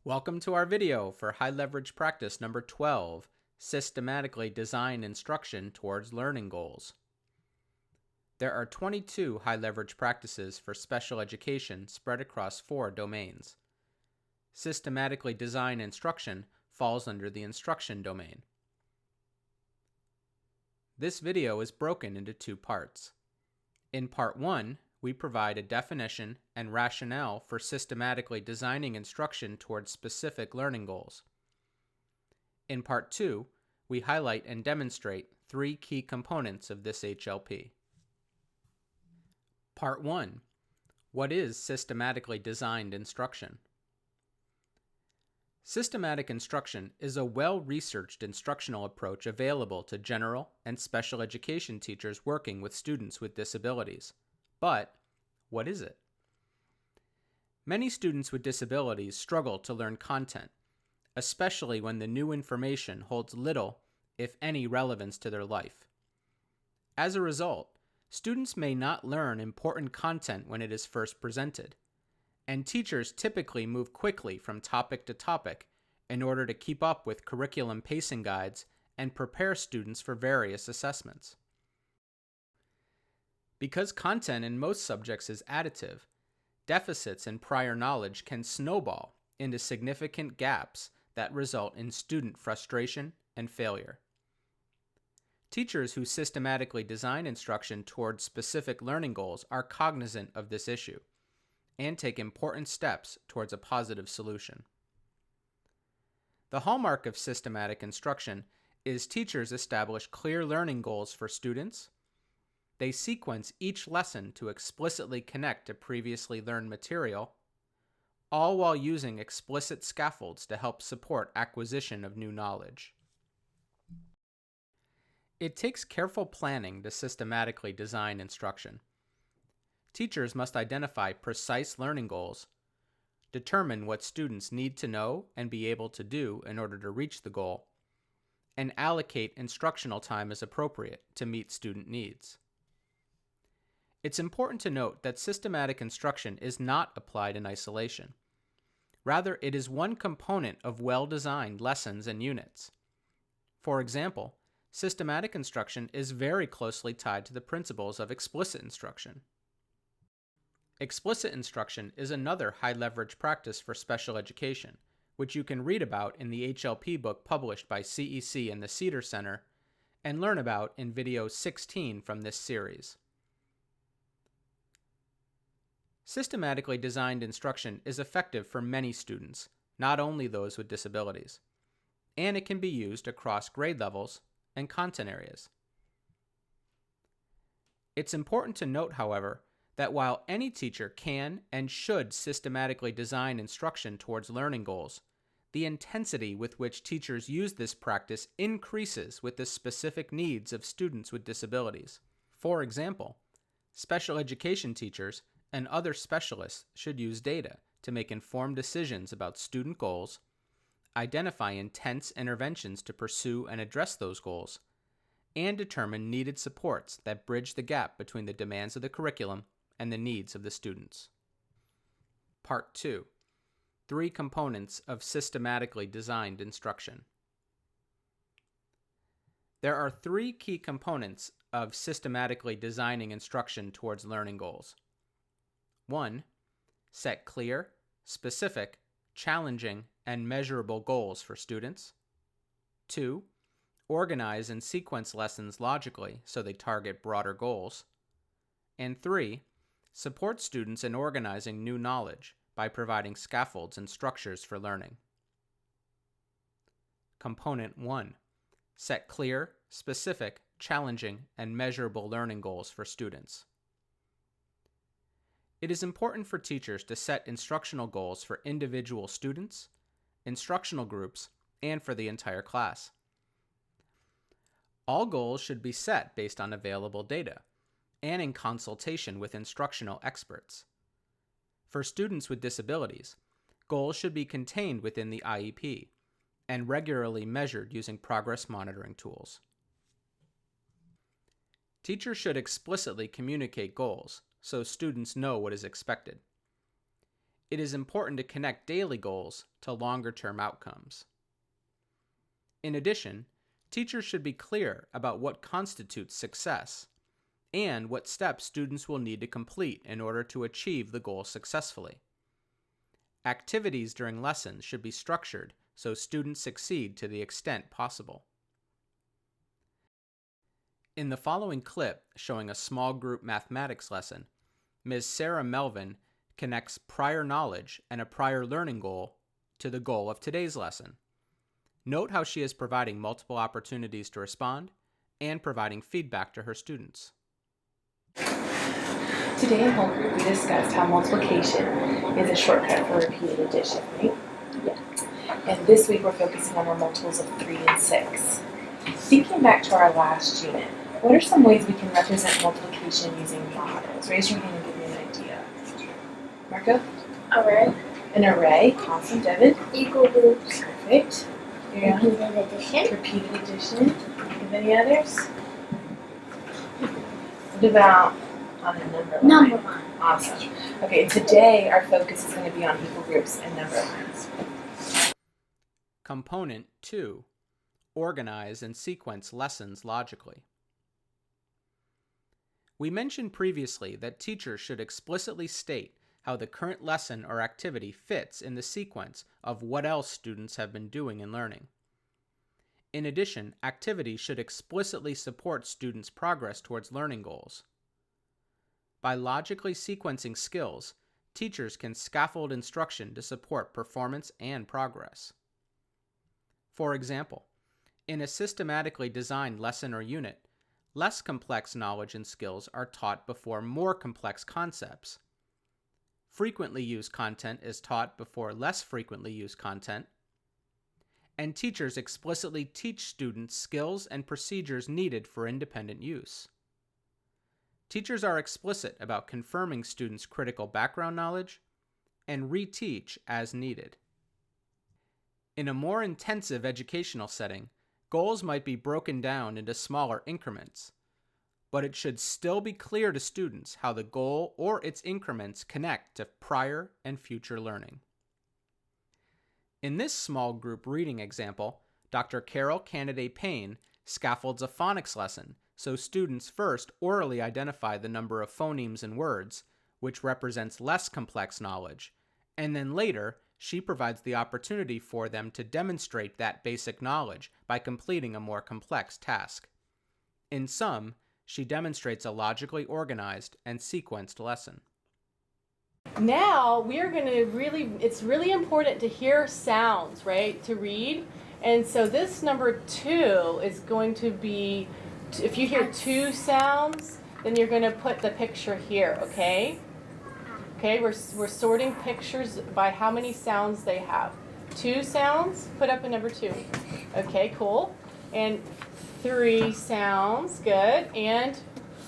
Welcome to our video for high leverage practice number 12, Systematically Design Instruction Towards Learning Goals. There are 22 high leverage practices for special education spread across 4 domains. Systematically Design Instruction falls under the instruction domain. This video is broken into 2 parts. In part 1, we provide a definition and rationale for systematically designing instruction towards specific learning goals. In part 2, we highlight and demonstrate 3 key components of this HLP. Part 1. What is systematically designed instruction? Systematic instruction is a well-researched instructional approach available to general and special education teachers working with students with disabilities. But what is it? Many students with disabilities struggle to learn content, especially when the new information holds little, if any, relevance to their life. As a result, students may not learn important content when it is first presented, and teachers typically move quickly from topic to topic in order to keep up with curriculum pacing guides and prepare students for various assessments. Because content in most subjects is additive, deficits in prior knowledge can snowball into significant gaps that result in student frustration and failure. Teachers who systematically design instruction towards specific learning goals are cognizant of this issue and take important steps towards a positive solution. The hallmark of systematic instruction is teachers establish clear learning goals for students. They sequence each lesson to explicitly connect to previously learned material, all while using explicit scaffolds to help support acquisition of new knowledge. It takes careful planning to systematically design instruction. Teachers must identify precise learning goals, determine what students need to know and be able to do in order to reach the goal, and allocate instructional time as appropriate to meet student needs. It's important to note that systematic instruction is not applied in isolation. Rather, it is one component of well-designed lessons and units. For example, systematic instruction is very closely tied to the principles of explicit instruction. Explicit instruction is another high-leverage practice for special education, which you can read about in the HLP book published by CEC and the Cedar Center, and learn about in video 16 from this series. Systematically designed instruction is effective for many students, not only those with disabilities, and it can be used across grade levels and content areas. It's important to note, however, that while any teacher can and should systematically design instruction towards learning goals, the intensity with which teachers use this practice increases with the specific needs of students with disabilities. For example, special education teachers and other specialists should use data to make informed decisions about student goals, identify intense interventions to pursue and address those goals, and determine needed supports that bridge the gap between the demands of the curriculum and the needs of the students. Part 2. 3 components of systematically designed instruction. There are 3 key components of systematically designing instruction towards learning goals. 1. Set clear, specific, challenging, and measurable goals for students. 2. Organize and sequence lessons logically so they target broader goals. And 3. Support students in organizing new knowledge by providing scaffolds and structures for learning. Component 1. Set clear, specific, challenging, and measurable learning goals for students. It is important for teachers to set instructional goals for individual students, instructional groups, and for the entire class. All goals should be set based on available data and in consultation with instructional experts. For students with disabilities, goals should be contained within the IEP and regularly measured using progress monitoring tools. Teachers should explicitly communicate goals so students know what is expected. It is important to connect daily goals to longer-term outcomes. In addition, teachers should be clear about what constitutes success and what steps students will need to complete in order to achieve the goal successfully. Activities during lessons should be structured so students succeed to the extent possible. In the following clip showing a small group mathematics lesson, Ms. Sarah Melvin connects prior knowledge and a prior learning goal to the goal of today's lesson. Note how she is providing multiple opportunities to respond and providing feedback to her students. Today in home group, we discussed how multiplication is a shortcut for repeated addition, right? Yeah. And this week we're focusing on our multiples of 3 and 6. Thinking back to our last unit, what are some ways we can represent multiplication using models? Raise your hand and give me an idea. Marco? Array. An array. Awesome. Devin? Equal groups. Perfect. Yeah. Repeated addition. Repeated addition. Have any others? What about on a number line? Number line. Awesome. Okay, today our focus is going to be on equal groups and number lines. Component 2. Organize and sequence lessons logically. We mentioned previously that teachers should explicitly state how the current lesson or activity fits in the sequence of what else students have been doing and learning. In addition, activities should explicitly support students' progress towards learning goals. By logically sequencing skills, teachers can scaffold instruction to support performance and progress. For example, in a systematically designed lesson or unit, less complex knowledge and skills are taught before more complex concepts. Frequently used content is taught before less frequently used content, and teachers explicitly teach students skills and procedures needed for independent use. Teachers are explicit about confirming students' critical background knowledge and reteach as needed. In a more intensive educational setting, goals might be broken down into smaller increments, but it should still be clear to students how the goal or its increments connect to prior and future learning. In this small group reading example, Dr. Carol Canaday Payne scaffolds a phonics lesson so students first orally identify the number of phonemes and words, which represents less complex knowledge, and then later she provides the opportunity for them to demonstrate that basic knowledge by completing a more complex task. In sum, she demonstrates a logically organized and sequenced lesson. Now we are going to it's really important to hear sounds, right, to read. And so this number 2 is going to be, if you hear 2 sounds, then you're going to put the picture here, okay? Okay, we're sorting pictures by how many sounds they have. 2 sounds, put up a number 2. Okay, cool. And 3 sounds, good. And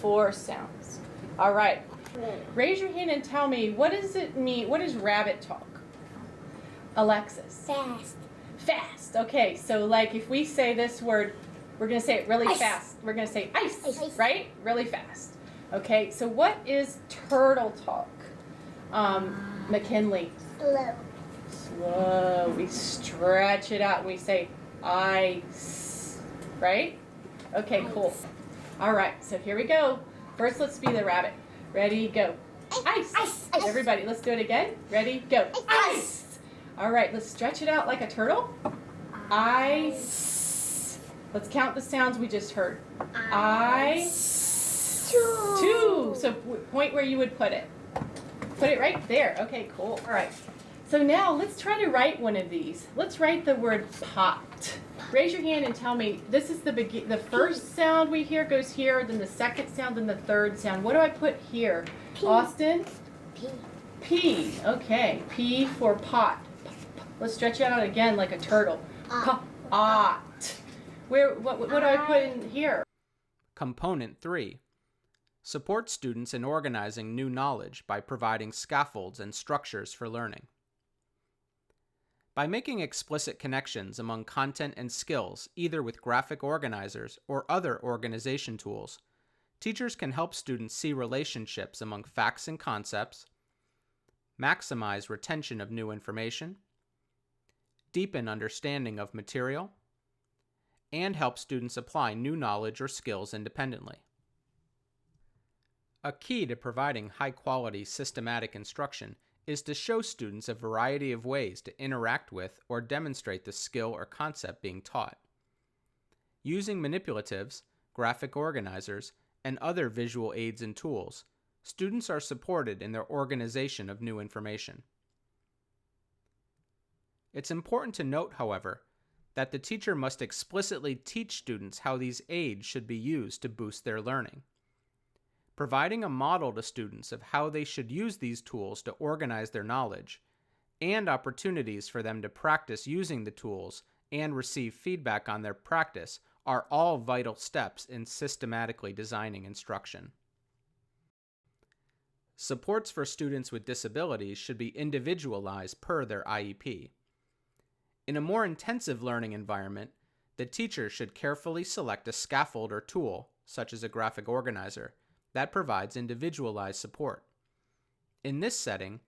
4 sounds. All right. Raise your hand and tell me, what does it mean? What is rabbit talk? Alexis. Fast. Fast. Okay, so like if we say this word, we're going to say it really Ice. fast. We're going to say ice, Ice. right? Really fast. Okay, so what is turtle talk? McKinley. Slow. Slow. We stretch it out and we say ice, right? Okay, cool. All right, so here we go. First, let's be the rabbit. Ready, go. Ice. Ice. Ice. Everybody, let's do it again. Ready, go. Ice. All right, let's stretch it out like a turtle. Ice. Let's count the sounds we just heard. Ice. 2. So point where you would put it. Put it right there. Okay, cool. All right. So now let's try to write one of these. Let's write the word pot. Raise your hand and tell me, this is the first sound we hear goes here, then the second sound, then the third sound. What do I put here? P. Austin? P. P. Okay. P for pot. Let's stretch it out again like a turtle. Pot. What do I put in here? Component 3. Support students in organizing new knowledge by providing scaffolds and structures for learning. By making explicit connections among content and skills, either with graphic organizers or other organization tools, teachers can help students see relationships among facts and concepts, maximize retention of new information, deepen understanding of material, and help students apply new knowledge or skills independently. A key to providing high-quality systematic instruction is to show students a variety of ways to interact with or demonstrate the skill or concept being taught. Using manipulatives, graphic organizers, and other visual aids and tools, students are supported in their organization of new information. It's important to note, however, that the teacher must explicitly teach students how these aids should be used to boost their learning. Providing a model to students of how they should use these tools to organize their knowledge, and opportunities for them to practice using the tools and receive feedback on their practice are all vital steps in systematically designing instruction. Supports for students with disabilities should be individualized per their IEP. In a more intensive learning environment, the teacher should carefully select a scaffold or tool, such as a graphic organizer, that provides individualized support. In this setting,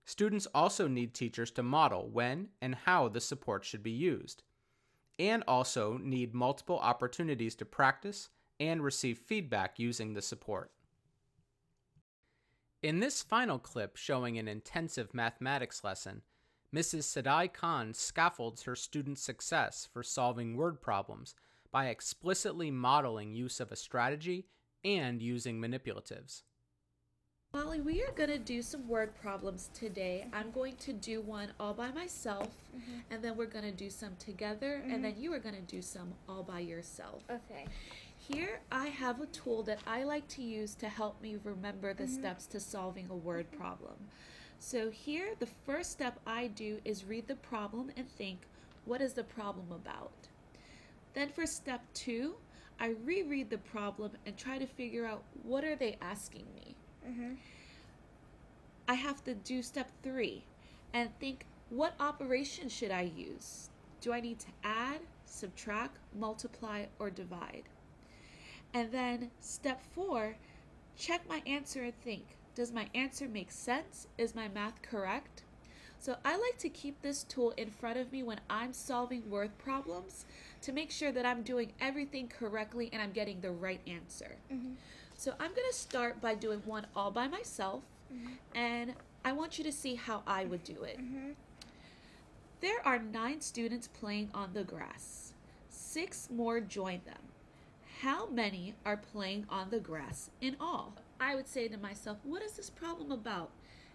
students also need teachers to model when and how the support should be used, and also need multiple opportunities to practice and receive feedback using the support. In this final clip showing an intensive mathematics lesson, Mrs. Sadai Khan scaffolds her students' success for solving word problems by explicitly modeling use of a strategy and using manipulatives. Molly, we are going to do some word problems today. I'm going to do one all by myself, and then we're going to do some together, and then you are going to do some all by yourself. Okay. Here I have a tool that I like to use to help me remember the steps to solving a word problem. So here, the first step I do is read the problem and think, what is the problem about? Then for step 2, I reread the problem and try to figure out what are they asking me. I have to do step 3 and think, what operation should I use? Do I need to add, subtract, multiply, or divide? And then step 4, check my answer and think, does my answer make sense? Is my math correct? So I like to keep this tool in front of me when I'm solving word problems to make sure that I'm doing everything correctly and I'm getting the right answer. So I'm going to start by doing one all by myself, and I want you to see how I would do it. There are 9 students playing on the grass. 6 more join them. How many are playing on the grass in all? I would say to myself, what is this problem about?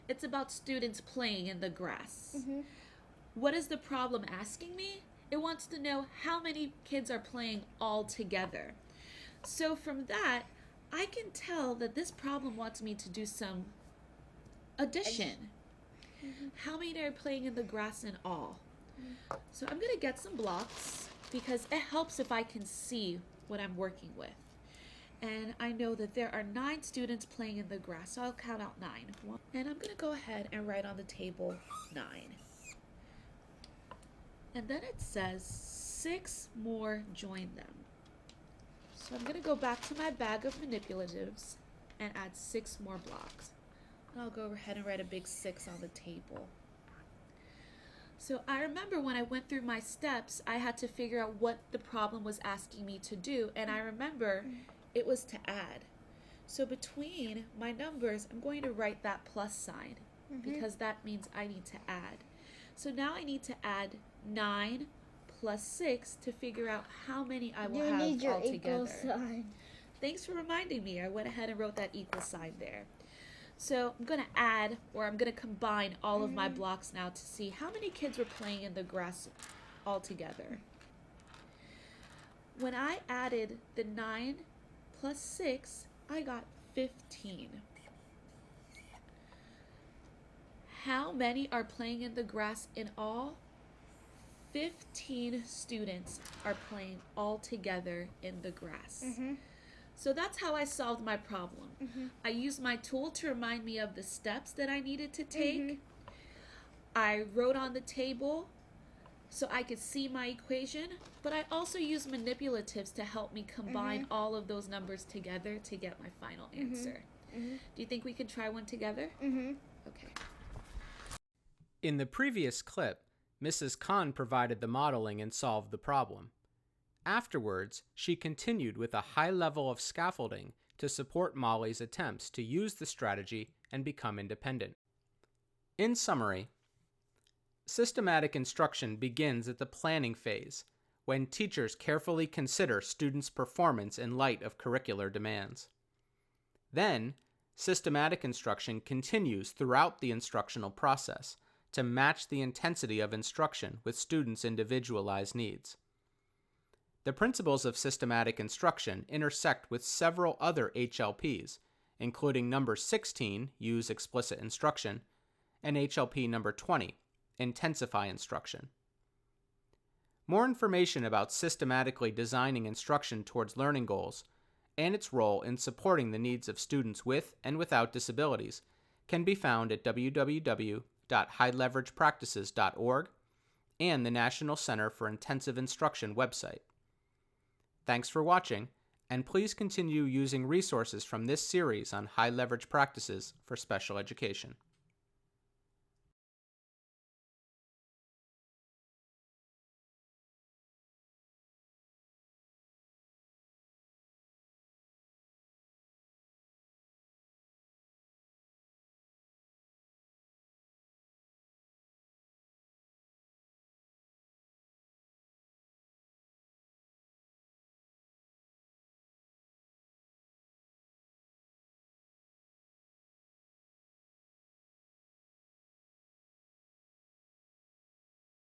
It's about students playing in the grass. What is the problem asking me? It wants to know how many kids are playing all together. So from that, I can tell that this problem wants me to do some addition. How many are playing in the grass in all? So I'm going to get some blocks because it helps if I can see what I'm working with. And I know that there are 9 students playing in the grass, so I'll count out 9. And I'm going to go ahead and write on the table 9. And then it says 6 more join them. So I'm going to go back to my bag of manipulatives and add 6 more blocks. And I'll go ahead and write a big 6 on the table. So I remember when I went through my steps, I had to figure out what the problem was asking me to do. And I remember it was to add. So between my numbers, I'm going to write that plus sign because that means I need to add. So now I need to add 9 plus 6 to figure out how many I will You have need your altogether. equal sign. Thanks for reminding me. I went ahead and wrote that equal sign there. So I'm going to add, or I'm going to combine all of my blocks now to see how many kids were playing in the grass all together. When I added the 9 plus 6, I got 15. How many are playing in the grass in all? 15 students are playing all together in the grass. So that's how I solved my problem. I used my tool to remind me of the steps that I needed to take. I wrote on the table so I could see my equation, but I also used manipulatives to help me combine all of those numbers together to get my final answer. Do you think we can try one together? Okay. In the previous clip, Mrs. Khan provided the modeling and solved the problem. Afterwards, she continued with a high level of scaffolding to support Molly's attempts to use the strategy and become independent. In summary, systematic instruction begins at the planning phase, when teachers carefully consider students' performance in light of curricular demands. Then, systematic instruction continues throughout the instructional process to match the intensity of instruction with students' individualized needs. The principles of systematic instruction intersect with several other HLPs, including number 16, use explicit instruction, and HLP number 20, intensify instruction. More information about systematically designing instruction towards learning goals and its role in supporting the needs of students with and without disabilities can be found at www.highleveragepractices.org and the National Center for Intensive Instruction website. Thanks for watching, and please continue using resources from this series on high leverage practices for special education.